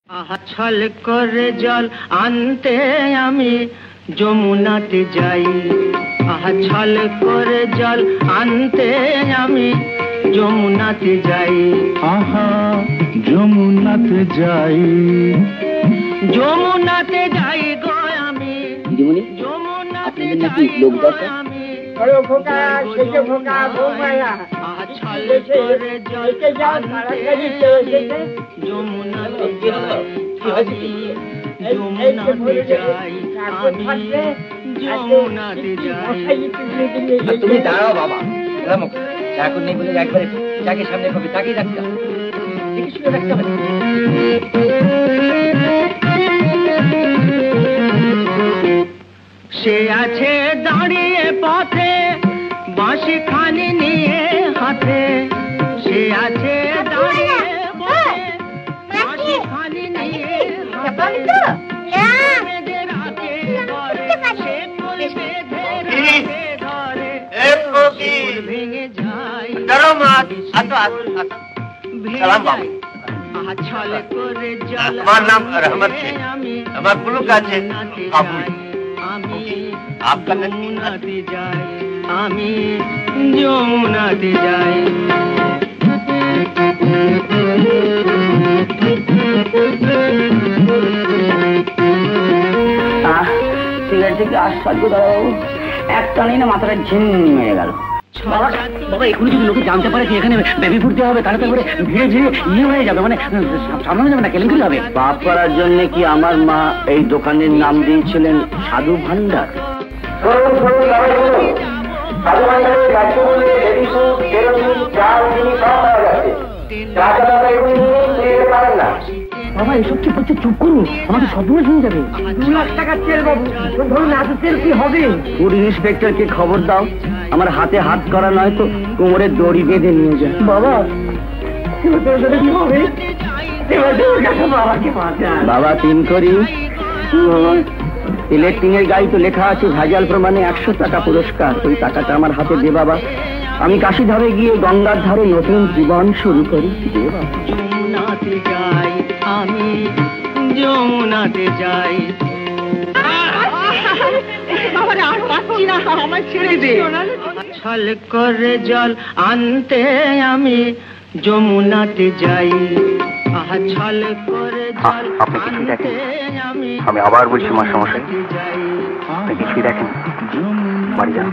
ছল করে জল আনতে আমি যমুনাতে যাই। ছল করে জল আনতে আমি যমুনাতে যাই। যমুনাতে যাই, যমুনাতে যাই গো আমি। দিদিমণি, যমুনাতে আপনাদের নাকি যাই লোক গো দরকার? আমি। ছল করে জল আনতে যমুনাতে যাই আমি। যমুনাতে যাই আমি। যমুনাতে যাই। তুমি দাঁড়াও বাবা, চা করে নেই বলে একবারে যাকে সামনে পাবে তাকেই রাখতে হবে, দেখে শুনে রাখতে হবে। সে আছে দাঁড়িয়ে পথে বাঁশি খানি নিয়ে হাতে। সে আছে দাঁড়িয়ে পথে বাঁশি খানি নিয়ে হাতে। বেঁধে রাখে ঘরে, সে ফুল বেঁধে রাখে ঘরে। ফুল ভেঙে যায়, ভেঙে যায়। ছল করে জল আমার নাম রহমত শেখ, আমি। আমার পুলুক আছে কাবুল। আমি আপনাদের যমুনাতে যাই, আমি যমুনাতে যাই। সিগারেট থেকে আশ্বাস গো দাদাবাবু, একটা নেই না মাথাটা ঝিমনি মেরে গেল। বাবা এখনই যদি লোকে জানতে পারে যে এখানে বেবি ফুটতে হবে তাহলে তো করে ভিড়ে ভিড়ে ইয়ে হয়ে যাবে, মানে সামলানো যাবে না, কেলেঙ্কারি হবে। পাপ করার জন্য কি আমার মা এই দোকানের নাম দিয়েছিলেন সাধু ভান্ডার? বাবা এসব কি করছে, চুপ করো, আমাকে সবসময় শুনে যাবে। 2 লাখ টাকার তেল বাবু, ধরুন এত তেল কি হবে? ফুড ইন্সপেক্টরকে খবর দাও, আমার হাতে হাত করা নয় তো কোমরে দড়ি বেঁধে নিয়ে যায়। বাবা কি হবে? বাবাকে বাঁচান। বাবা তিন করি ইলেকট্রিং এর গাড়ি তো লেখা আছে ভেজাল প্রমাণে 100 টাকা পুরস্কার। ওই টাকাটা আমার হাতে দে বাবা, আমি কাশি ধারে গিয়ে গঙ্গার ধারে নতুন জীবন শুরু করি। দে বাবা। যমুনাতে যাই আমি, যমুনাতে যাই। ছল করে জল আনতে আমি যমুনাতে যাই। ছল করে জল আনতে আমি। আমি আবার বলছি মা সমস্যা যাই। কিছুই দেখেন বাড়ি যান।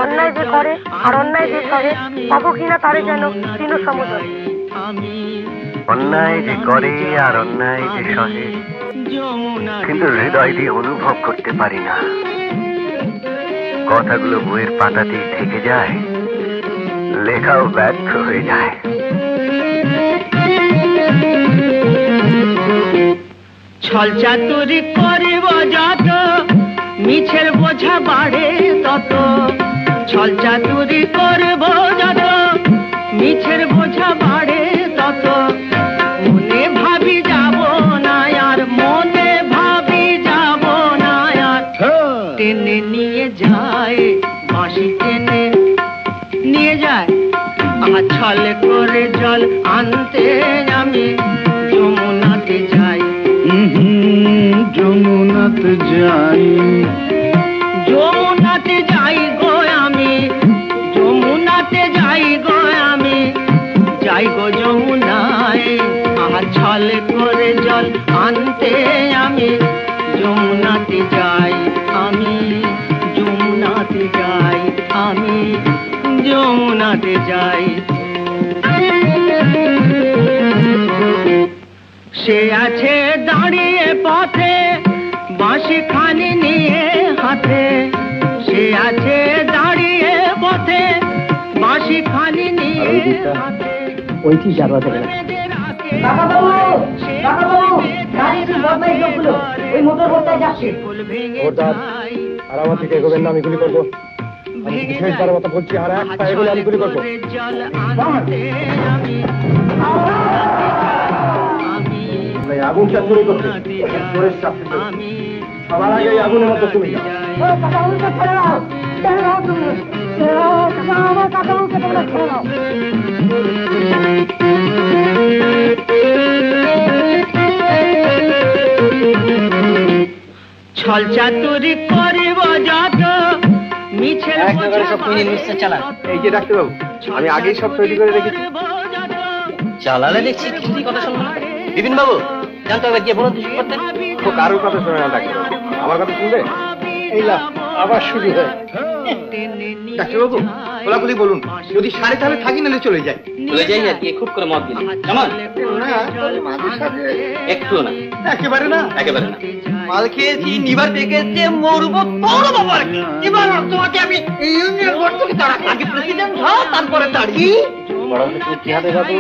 অন্যায় যে করে আর অন্যায় যে করে পাবো কিনা তারে যেন দীন সমুদয়। অন্যায় যে করে আর অন্যায় যে সহে, কিন্তু হৃদয় দিয়ে অনুভব করতে পারি না। কথাগুলো বইয়ের পাতাতেই থেকে যায়, লেখাও ব্যর্থ হয়ে যায়। ছল চাতুরি করিব যত, মিছের বোঝা বাড়ে তত। ছল চাতুরি করব যত, মিছের বোঝা বাড়ে তত। মনে ভাবি যাব না আর, মনে ভাবি যাব না আর। টেনে নিয়ে যায় বাঁশি, টেনে নিয়ে যায়। ছল করে জল আনতে আমি যমুনাতে যাই। যমুনাতে যাই, যমুনাতে যাই গো আমি। যমুনাতে যাই গো আমি। যাই গো যমুনায়। ছল করে জল আনতে আমি যমুনাতে যাই। আমি যমুনাতে যাই, আমি যমুনাতে যাই। সে আছে দাঁড়িয়ে পথে বাঁশি খানি নিয়ে হাতে। সে আছে দাঁড়িয়ে পথে বাঁশি খানি নিয়ে হাতে। ওই কি যাবা থেকে ফুল ভেঙে যায়, আর আমার থেকে এগোবেন না, আমি গুলি করবো। আমি শেষবার মতো বলছি, আর একটা এগোলে আমি গুলি করবো। জল আনতে আমি আগুনটা চুরি করছে, আমি সবার আগে এই আগুনের মধ্যে তুমি যাও। কাকাবাবুকে ছেড়ে দাও, ছেড়ে দাও তুমি, ছেড়ে দাও, আমার কাকাবাবুকে তোমরা ছেড়ে দাও। ছল চাতুরি করিব যত মিছিল চালান। এই যে ডাক্তারবাবু, আমি আগেই সব তৈরি করে রেখেছি। চালালে দেখছি কিছুই কথা শুনবো না। বিপিন বাবু জানতো একবার গিয়ে বলুন কিছু করতে। তো কারোর কথা শোনে না ডাক্তারবাবু, আমার কথা শুনবে? এই না, আবার শুরু হয়। ডাক্তারবাবু খোলাখুলি বলুন, যদি সাড়ে তাহলে থাকি নাহলে চলে যাই। চলে যাই আর কি, খুব করে মত দিন কেমন? একটু না, একেবারে না, একেবারে না। মাল খেয়েছি, নিবার দেখেছে, মরবো তোর বাবার। এবার তোমাকে আমি ইউনিয়ন বোর্ড থেকে তাড়াবো। আগে প্রেসিডেন্ট হও, তারপরে তাড়ি। বড় হলে তুমি কি হবে বাবু?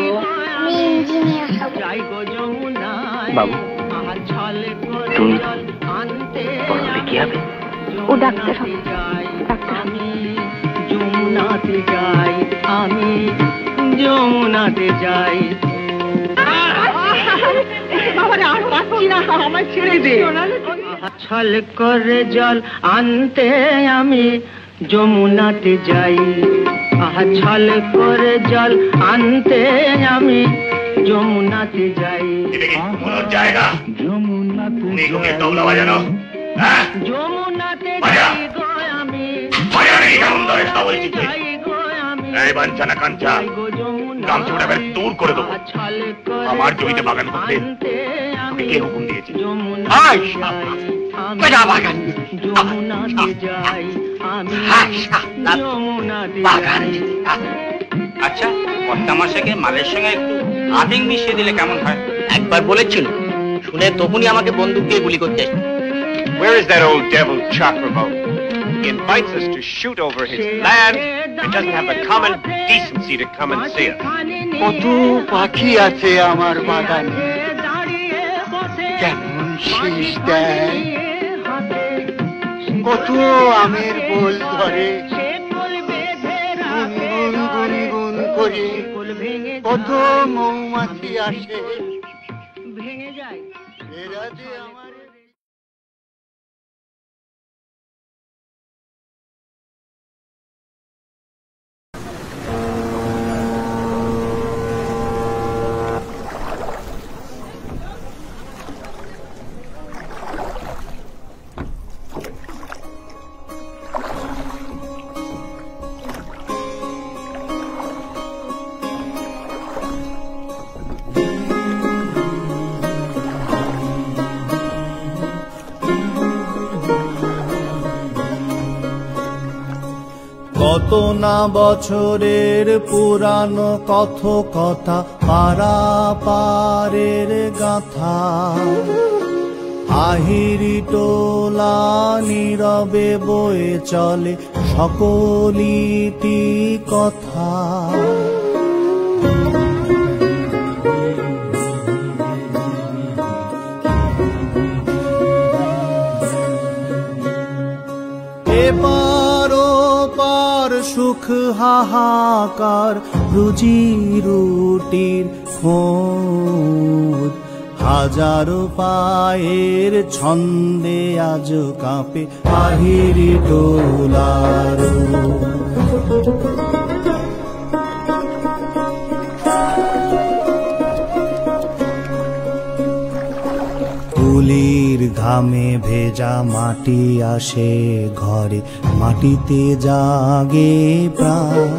বাবু তুমি বড় হলে কি হবে? ও ডাক্তার হবে, ডাক্তার। যমুনাতে যাই আমি, যমুনাতে যাই। ছল করে জল আনতে আমি যমুনাতে যাই। ছল করে জল আনতে আমি যমুনাতে যাই। জায়গা যমুনাতে তবলা বাজানো, যমুনাতে যাই গো আমি, যাই গো আমি, এই বাঞ্ছানা কাঞ্চা গামছাটা বের দূর করে দেবো। আমার জমিতে বাগান করতে কে হুকুম দিয়েছে? যমুনাতে যাই আমি, যমুনাতে যাই। আচ্ছা কর্তামশাইকে মালের সঙ্গে একটু আফিং মিশিয়ে দিলে কেমন হয়? একবার বলেছিল, শুনে তখনই আমাকে বন্দুক দিয়ে গুলি করতে আসছে। Where is that old devil Chakravarti? He invites us to shoot over his land and doesn't have the common decency to come and see us. কত পাখি আছে আমার বাগানে, কেমন শীষ দেয়, কত আমের বোল ধরে গুনগুন গুনগুন করে, কত মৌমাছি আসে, ভেঙে যায়। এরা যে আমার কত না বছরের পুরানো কথকথা, পারাপারের গাথা, আহিরি টোলা নীরবে বয়ে চলে সকলিটি কথা। এপার ওপার সুখ হাহাকার, রুজি রুটির খোঁজ, হাজারো পায়ের ছন্দে আজ কাঁপে আহিরি টোলার। তুলির ঘামে ভেজা মাটি আসে ঘরে, মাটিতে জাগে প্রাণ।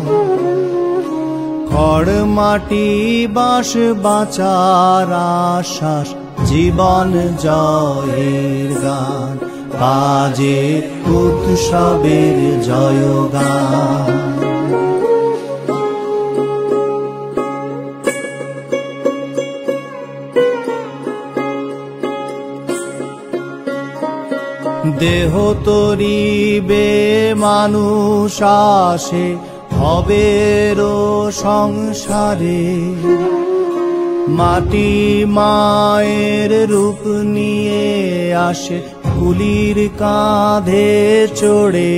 খড় মাটি বাঁশ বাঁচার আশ্বাস, জীবন জয়ের গান, বাজে উৎসবের জয়গান। দেহ তরিবে মানুষ আসে ভবেরও সংসারে, মাটি মায়ের রূপ নিয়ে আসে কুলির কাঁধে চড়ে।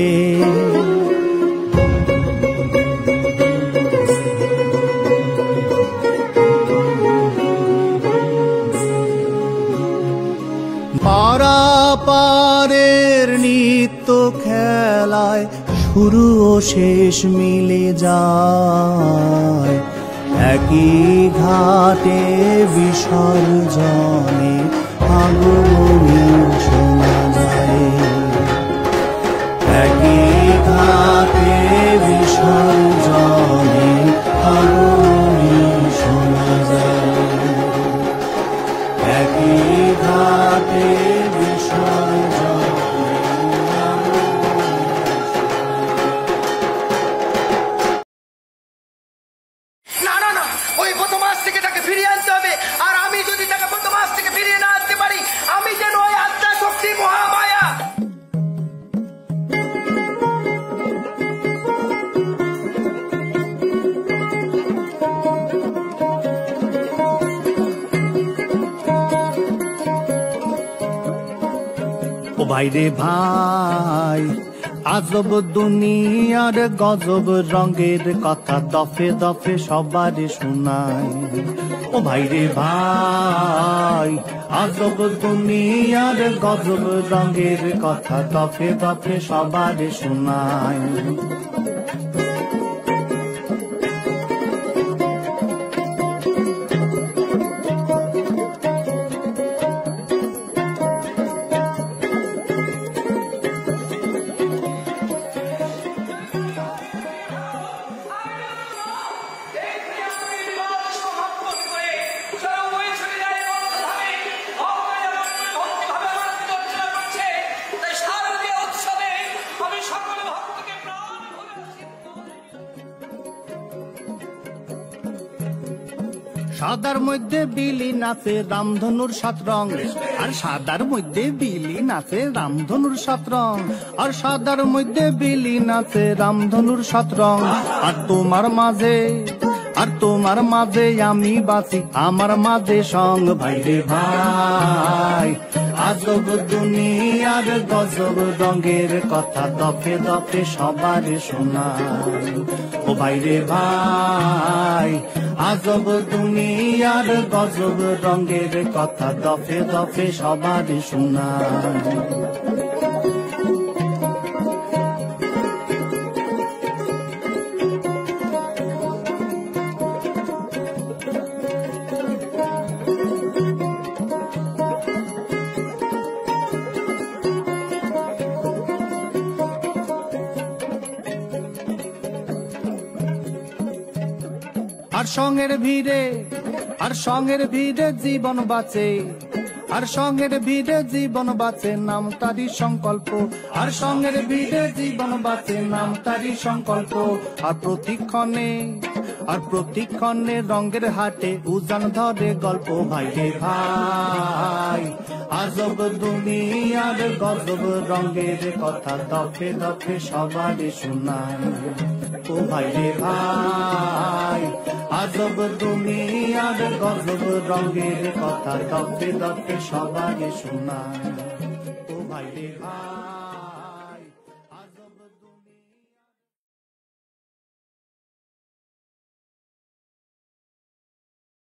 পাড়া পারাপারের নিত্য খেলায় শুরু ও শেষ মিলে যায়, একই ঘাটে বিসর্জনে আগমনী শোনা যায়, একই ঘাটে বিসর্জনে আগমনী শোনা যায়, একই ঘাটে বিসর্জনে। না না না, ওই বদমাস থেকে তাকে ফিরিয়ে আনতে হবে। আর আমি যদি তাকে বদমাস থেকে ফিরিয়ে না আনতে পারি, আমি যেন ওই আত্মা শক্তি মহামায়া। ও ভাই রে ভাই, আজব দুনিয়ার গজব রঙের কথা দফে দফে সবার শোনাই। ও ভাই রে ভাই, আজব দুনিয়ার গজব রঙের কথা দফে দফে সবার শোনাই। সাদার মধ্যে বিলি নাচে রামধনুর 7 রং, আর সাদার মধ্যে বিলি নাচে রামধনুর 7 রং, আর সাদার মধ্যে বিলি নাচে রামধনুর 7 রং। আর তোমার মাঝে আমি বাঁচি, আমার মাঝে সং। ভাই রে ভাই, আজব দুনিয়ার গজব রঙের কথা দফে দফে সবার শোনাই। ও ভাই রে ভাই, আজব দুনিয়ার গজব রঙের কথা দফে দফে সবার শোনাই। আর সঙ্গের ভিড়ে জীবন বাঁচে, আর সঙ্গের ভিড়ে জীবন বাঁচে নাম তারি সংকল্প, আর সঙ্গের ভিড়ে জীবন বাঁচে নাম তারি সংকল্প। আর প্রতিক্ষণে রঙের হাটে উজান ধরে গল্প। ভাই রে ভাই, আজব দুনিয়ার গজব রঙের কথা দফে দফে সবার শোনাই। ও ভাই রে ভাই, আজব দুনিয়ার গজব রঙের কথা দফে দফে সবার শোনাই। ও ভাই রে ভাই, আজব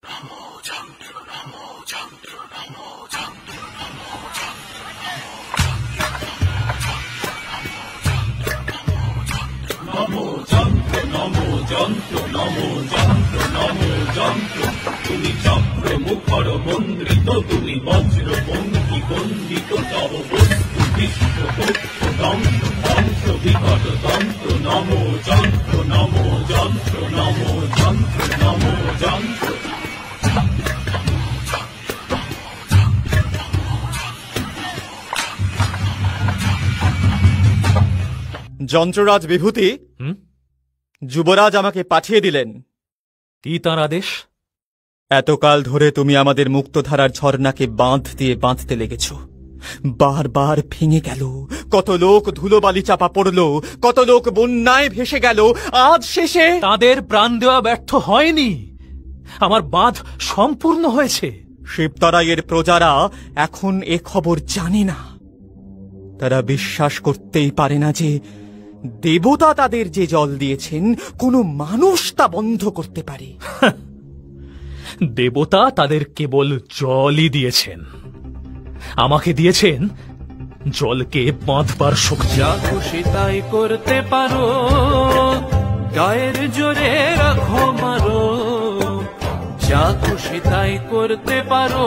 নমো চন্দ্র নমো চন্দ্র নমো চন্দ্র নমো চন্দ্র নমো চন্দ্র নমো যন্ত্র নমো যন্ত্র নমো যন্ত্র। তুমি চক্র মুখর মন্ত্রিত, তুমি বজ্র বন্দী বন্দিত, তব বস্তু বিশ্ব ধ্বংস ধ্বংস বিকট তন্ত্র। নমো যন্ত্র নমো যন্ত্র নমো যন্ত্র নমো যন্ত্র। যন্ত্ররাজ বিভূতি, যুবরাজ আমাকে পাঠিয়ে দিলেন। কি তাঁর আদেশ? এতকাল ধরে তুমি আমাদের মুক্তধারার ঝর্ণাকে বাঁধ দিয়ে বাঁধতে লেগেছ, বারবার ভেঙে গেল, কত লোক ধুলোবালি চাপা পড়ল, কত লোক বন্যায় ভেসে গেল, আজ শেষে তাদের প্রাণ দেওয়া ব্যর্থ হয়নি, আমার বাঁধ সম্পূর্ণ হয়েছে। শিবতরাইয়ের প্রজারা এখন এ খবর জানে না। তারা বিশ্বাস করতেই পারে না যে দেবতা তাদের যে জল দিয়েছেন কোনো মানুষ তা বন্ধ করতে পারে। দেবতা তাদের কেবল জলই দিয়েছেন, আমাকে দিয়েছেন জলকে বাঁধবার শক্তি। যা খুশি তাই করতে পারো, গায়ের জোরে রাখো মারো। যা খুশি তাই করতে পারো,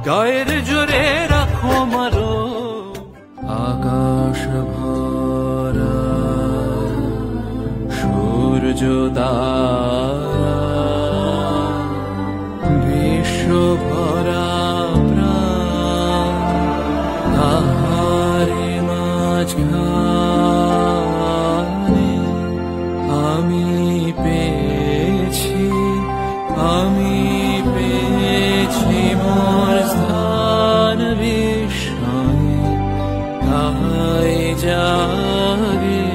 গায়ের জোরে রাখো মারো। আকাশ ভরা সূর্য তারা, বিশ্ব ভরা প্রাণ, তাহারি মাঝখানে আমি পেয়েছি, আমি পেয়েছি মোর স্থান বিস্ময়ে। তাই জাগে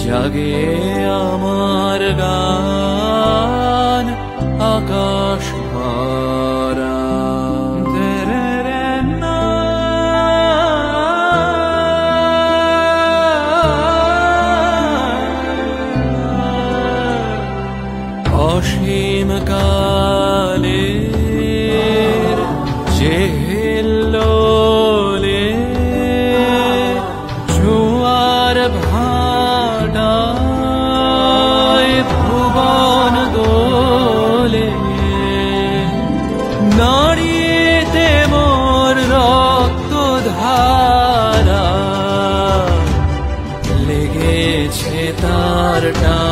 জাগে আমার গান আকাশ ভরা। অসীম কালের চেল্লোলে জোয়ার ভাটায় ভুবন দোলে। নাড়িতে মোর রক্ত ধারা, লেগেছে তার টান।